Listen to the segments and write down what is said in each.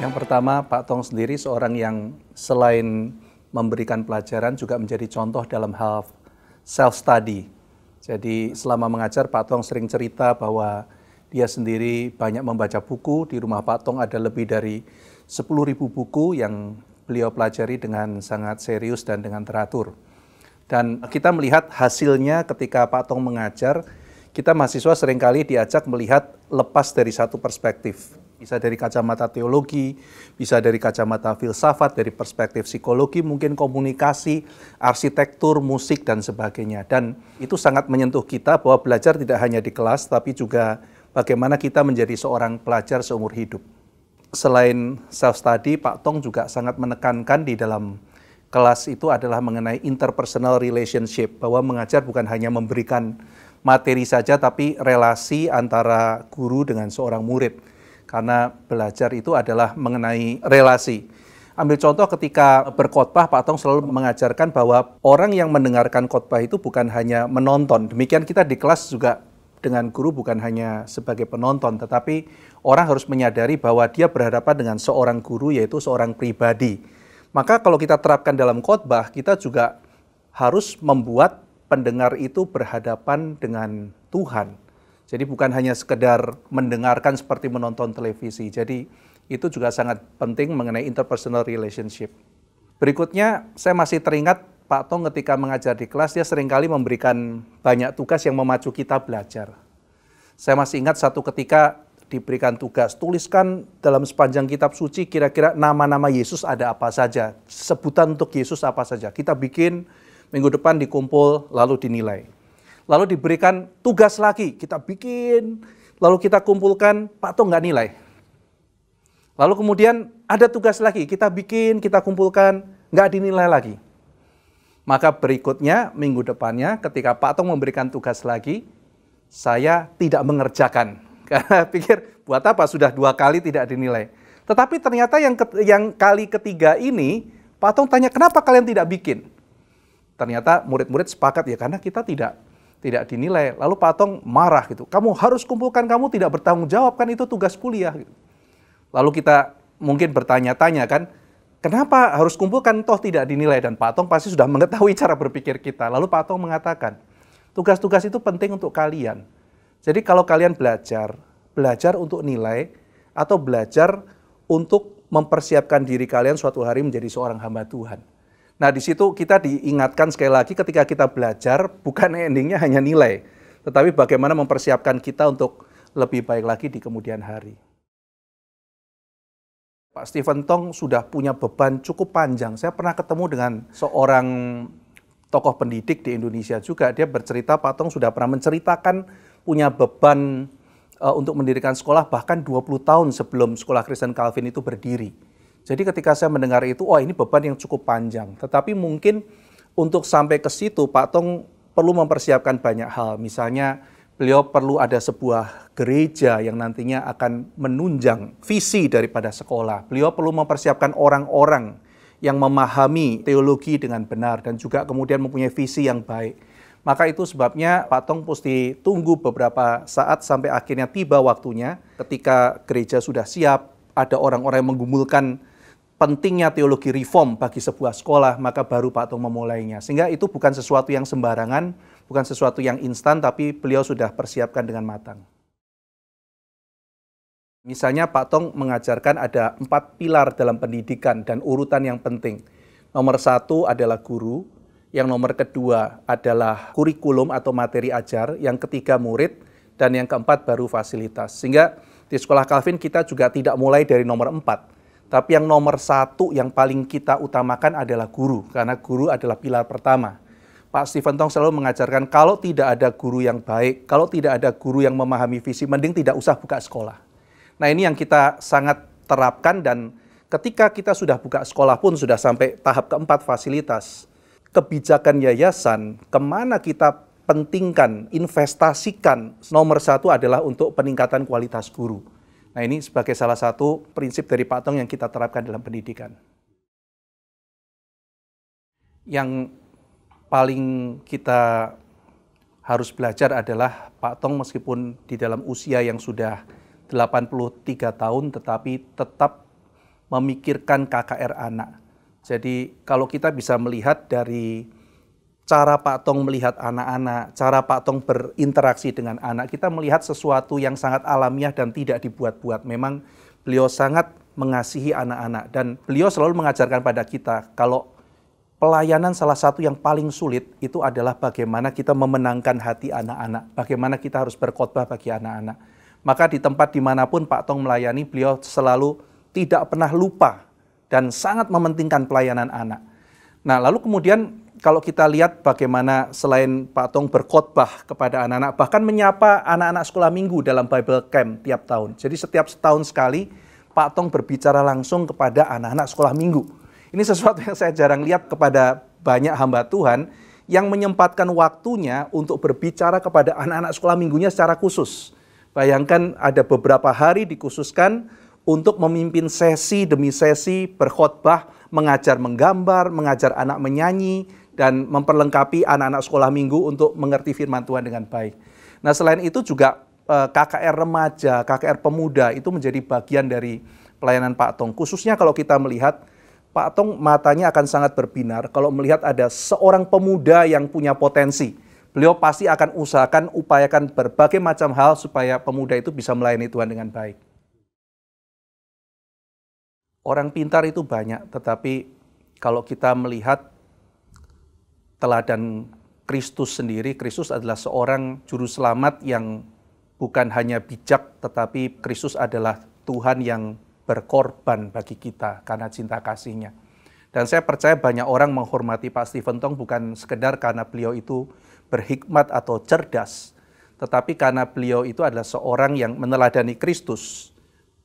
Yang pertama, Pak Tong sendiri seorang yang selain memberikan pelajaran juga menjadi contoh dalam hal self-study. Jadi selama mengajar, Pak Tong sering cerita bahwa dia sendiri banyak membaca buku. Di rumah Pak Tong ada lebih dari 10.000 buku yang beliau pelajari dengan sangat serius dan dengan teratur. Dan kita melihat hasilnya ketika Pak Tong mengajar, kita mahasiswa seringkali diajak melihat lepas dari satu perspektif. Bisa dari kacamata teologi, bisa dari kacamata filsafat, dari perspektif psikologi, mungkin komunikasi, arsitektur, musik, dan sebagainya. Dan itu sangat menyentuh kita bahwa belajar tidak hanya di kelas, tapi juga bagaimana kita menjadi seorang pelajar seumur hidup. Selain self-study, Pak Tong juga sangat menekankan di dalam kelas itu adalah mengenai interpersonal relationship, bahwa mengajar bukan hanya memberikan materi saja, tapi relasi antara guru dengan seorang murid. Karena belajar itu adalah mengenai relasi. Ambil contoh ketika berkhotbah, Pak Tong selalu mengajarkan bahwa orang yang mendengarkan khotbah itu bukan hanya menonton. Demikian kita di kelas juga dengan guru bukan hanya sebagai penonton, tetapi orang harus menyadari bahwa dia berhadapan dengan seorang guru, yaitu seorang pribadi. Maka kalau kita terapkan dalam khotbah, kita juga harus membuat pendengar itu berhadapan dengan Tuhan. Jadi bukan hanya sekedar mendengarkan seperti menonton televisi. Jadi itu juga sangat penting mengenai interpersonal relationship. Berikutnya, saya masih teringat Pak Tong ketika mengajar di kelas, dia seringkali memberikan banyak tugas yang memacu kita belajar. Saya masih ingat satu ketika diberikan tugas, tuliskan dalam sepanjang kitab suci kira-kira nama-nama Yesus ada apa saja, sebutan untuk Yesus apa saja. Kita bikin, minggu depan dikumpul, lalu dinilai. Lalu diberikan tugas lagi, kita bikin, lalu kita kumpulkan, Pak Tong nggak nilai. Lalu kemudian ada tugas lagi, kita bikin, kita kumpulkan, nggak dinilai lagi. Maka berikutnya, minggu depannya, ketika Pak Tong memberikan tugas lagi, saya tidak mengerjakan. Karena pikir, buat apa sudah 2 kali tidak dinilai. Tetapi ternyata yang kali ketiga ini, Pak Tong tanya, kenapa kalian tidak bikin? Ternyata murid-murid sepakat, ya karena kita tidak dinilai. Lalu Pak Tong marah gitu. Kamu harus kumpulkan, kamu tidak bertanggung jawab, kan itu tugas kuliah. Gitu. Lalu kita mungkin bertanya-tanya kan, kenapa harus kumpulkan toh tidak dinilai? Dan Pak Tong pasti sudah mengetahui cara berpikir kita. Lalu Pak Tong mengatakan, tugas-tugas itu penting untuk kalian. Jadi kalau kalian belajar untuk nilai atau belajar untuk mempersiapkan diri kalian suatu hari menjadi seorang hamba Tuhan. Nah, di situ kita diingatkan sekali lagi ketika kita belajar, bukan endingnya hanya nilai, tetapi bagaimana mempersiapkan kita untuk lebih baik lagi di kemudian hari. Pak Stephen Tong sudah punya beban cukup panjang. Saya pernah ketemu dengan seorang tokoh pendidik di Indonesia juga. Dia bercerita, Pak Tong sudah pernah menceritakan punya beban untuk mendirikan sekolah bahkan 20 tahun sebelum sekolah Kristen Calvin itu berdiri. Jadi ketika saya mendengar itu, ini beban yang cukup panjang. Tetapi mungkin untuk sampai ke situ, Pak Tong perlu mempersiapkan banyak hal. Misalnya, beliau perlu ada sebuah gereja yang nantinya akan menunjang visi daripada sekolah. Beliau perlu mempersiapkan orang-orang yang memahami teologi dengan benar dan juga kemudian mempunyai visi yang baik. Maka itu sebabnya Pak Tong mesti tunggu beberapa saat sampai akhirnya tiba waktunya ketika gereja sudah siap, ada orang-orang yang menggumulkan pentingnya teologi reform bagi sebuah sekolah, maka baru Pak Tong memulainya. Sehingga itu bukan sesuatu yang sembarangan, bukan sesuatu yang instan, tapi beliau sudah persiapkan dengan matang. Misalnya Pak Tong mengajarkan ada 4 pilar dalam pendidikan dan urutan yang penting. Nomor 1 adalah guru, yang nomor kedua adalah kurikulum atau materi ajar, yang ketiga murid, dan yang keempat baru fasilitas. Sehingga di sekolah Calvin kita juga tidak mulai dari nomor 4. Tapi yang nomor 1 yang paling kita utamakan adalah guru, karena guru adalah pilar pertama. Pak Stephen Tong selalu mengajarkan kalau tidak ada guru yang baik, kalau tidak ada guru yang memahami visi, mending tidak usah buka sekolah. Nah ini yang kita sangat terapkan dan ketika kita sudah buka sekolah pun sudah sampai tahap keempat fasilitas. Kebijakan yayasan, kemana kita pentingkan, investasikan, nomor 1 adalah untuk peningkatan kualitas guru. Nah ini sebagai salah satu prinsip dari Pak Tong yang kita terapkan dalam pendidikan. Yang paling kita harus belajar adalah Pak Tong meskipun di dalam usia yang sudah 83 tahun tetapi tetap memikirkan KKR anak. Jadi kalau kita bisa melihat dari cara Pak Tong melihat anak-anak, cara Pak Tong berinteraksi dengan anak, kita melihat sesuatu yang sangat alamiah dan tidak dibuat-buat. Memang beliau sangat mengasihi anak-anak dan beliau selalu mengajarkan pada kita kalau pelayanan salah satu yang paling sulit itu adalah bagaimana kita memenangkan hati anak-anak, bagaimana kita harus berkhotbah bagi anak-anak. Maka di tempat dimanapun Pak Tong melayani, beliau selalu tidak pernah lupa dan sangat mementingkan pelayanan anak. Nah, lalu kemudian kalau kita lihat bagaimana selain Pak Tong berkhotbah kepada anak-anak, bahkan menyapa anak-anak sekolah minggu dalam Bible Camp tiap tahun. Jadi setiap setahun sekali Pak Tong berbicara langsung kepada anak-anak sekolah minggu. Ini sesuatu yang saya jarang lihat kepada banyak hamba Tuhan yang menyempatkan waktunya untuk berbicara kepada anak-anak sekolah minggunya secara khusus. Bayangkan ada beberapa hari dikhususkan untuk memimpin sesi demi sesi berkhotbah, mengajar menggambar, mengajar anak menyanyi, dan memperlengkapi anak-anak sekolah minggu untuk mengerti firman Tuhan dengan baik. Nah, selain itu juga KKR remaja, KKR pemuda itu menjadi bagian dari pelayanan Pak Tong. Khususnya kalau kita melihat Pak Tong matanya akan sangat berbinar kalau melihat ada seorang pemuda yang punya potensi. Beliau pasti akan upayakan berbagai macam hal supaya pemuda itu bisa melayani Tuhan dengan baik. Orang pintar itu banyak, tetapi kalau kita melihat teladan Kristus sendiri, Kristus adalah seorang juru selamat yang bukan hanya bijak, tetapi Kristus adalah Tuhan yang berkorban bagi kita karena cinta kasih-Nya. Dan saya percaya banyak orang menghormati Pak Stephen Tong bukan sekedar karena beliau itu berhikmat atau cerdas, tetapi karena beliau itu adalah seorang yang meneladani Kristus,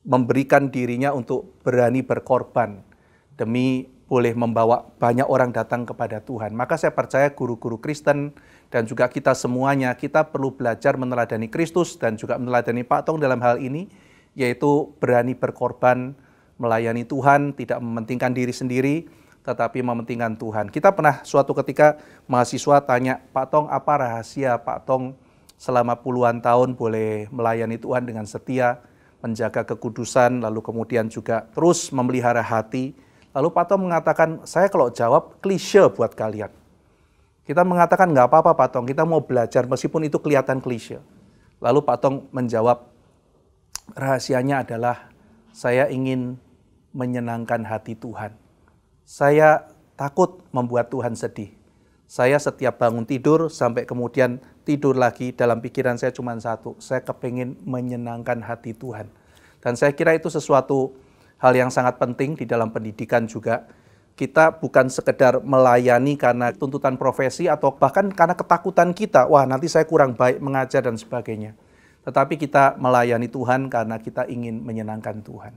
memberikan dirinya untuk berani berkorban demi boleh membawa banyak orang datang kepada Tuhan. Maka saya percaya guru-guru Kristen dan juga kita semuanya, kita perlu belajar meneladani Kristus dan juga meneladani Pak Tong dalam hal ini, yaitu berani berkorban, melayani Tuhan, tidak mementingkan diri sendiri, tetapi mementingkan Tuhan. Kita pernah suatu ketika mahasiswa tanya, Pak Tong, apa rahasia Pak Tong selama puluhan tahun boleh melayani Tuhan dengan setia, menjaga kekudusan, lalu kemudian juga terus memelihara hati. Lalu Pak Tong mengatakan, saya kalau jawab klise buat kalian. Kita mengatakan nggak apa-apa Pak Tong, kita mau belajar meskipun itu kelihatan klise. Lalu Pak Tong menjawab, rahasianya adalah saya ingin menyenangkan hati Tuhan. Saya takut membuat Tuhan sedih. Saya setiap bangun tidur sampai kemudian tidur lagi, dalam pikiran saya cuma satu, saya kepingin menyenangkan hati Tuhan. Dan saya kira itu sesuatu hal yang sangat penting di dalam pendidikan juga. Kita bukan sekedar melayani karena tuntutan profesi atau bahkan karena ketakutan kita, wah nanti saya kurang baik mengajar dan sebagainya. Tetapi kita melayani Tuhan karena kita ingin menyenangkan Tuhan.